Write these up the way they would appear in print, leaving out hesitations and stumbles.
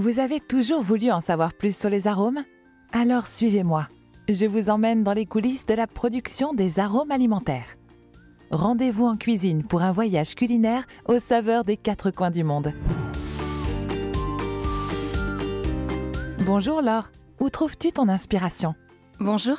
Vous avez toujours voulu en savoir plus sur les arômes? Alors suivez-moi. Je vous emmène dans les coulisses de la production des arômes alimentaires. Rendez-vous en cuisine pour un voyage culinaire aux saveurs des quatre coins du monde. Bonjour Laure, où trouves-tu ton inspiration? Bonjour.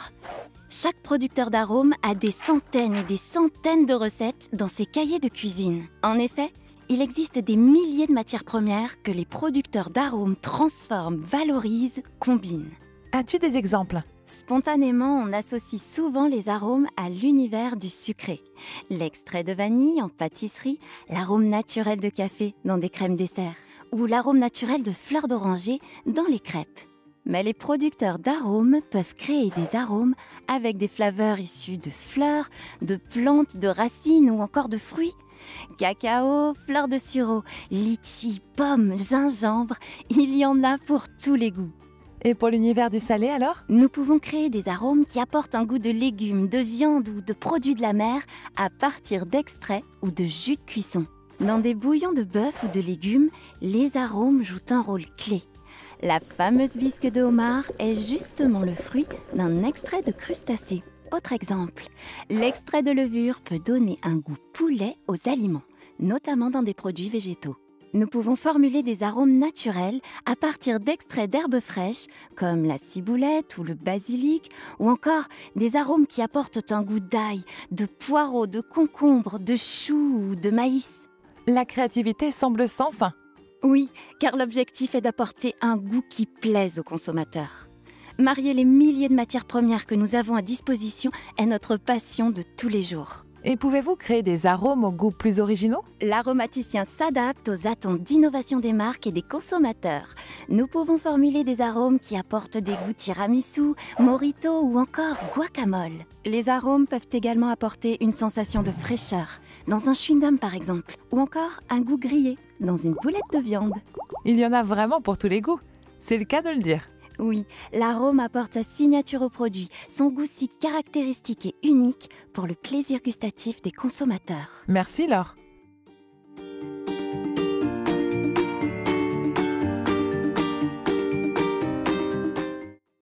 Chaque producteur d'arômes a des centaines et des centaines de recettes dans ses cahiers de cuisine. En effet, il existe des milliers de matières premières que les producteurs d'arômes transforment, valorisent, combinent. As-tu des exemples? Spontanément, on associe souvent les arômes à l'univers du sucré. L'extrait de vanille en pâtisserie, l'arôme naturel de café dans des crèmes desserts, ou l'arôme naturel de fleurs d'oranger dans les crêpes. Mais les producteurs d'arômes peuvent créer des arômes avec des flaveurs issues de fleurs, de plantes, de racines ou encore de fruits. Cacao, fleurs de sureau, litchi, pommes, gingembre, il y en a pour tous les goûts. Et pour l'univers du salé alors? Nous pouvons créer des arômes qui apportent un goût de légumes, de viande ou de produits de la mer à partir d'extraits ou de jus de cuisson. Dans des bouillons de bœuf ou de légumes, les arômes jouent un rôle clé. La fameuse bisque de homard est justement le fruit d'un extrait de crustacé. Autre exemple, l'extrait de levure peut donner un goût poulet aux aliments, notamment dans des produits végétaux. Nous pouvons formuler des arômes naturels à partir d'extraits d'herbes fraîches comme la ciboulette ou le basilic, ou encore des arômes qui apportent un goût d'ail, de poireaux, de concombre, de choux ou de maïs. La créativité semble sans fin. Oui, car l'objectif est d'apporter un goût qui plaise aux consommateurs. Marier les milliers de matières premières que nous avons à disposition est notre passion de tous les jours. Et pouvez-vous créer des arômes aux goûts plus originaux? L'aromaticien s'adapte aux attentes d'innovation des marques et des consommateurs. Nous pouvons formuler des arômes qui apportent des goûts tiramisu, mojito ou encore guacamole. Les arômes peuvent également apporter une sensation de fraîcheur, dans un chewing-gum par exemple, ou encore un goût grillé, dans une boulette de viande. Il y en a vraiment pour tous les goûts. C'est le cas de le dire. Oui, l'arôme apporte sa signature au produit, son goût si caractéristique et unique pour le plaisir gustatif des consommateurs. Merci Laure.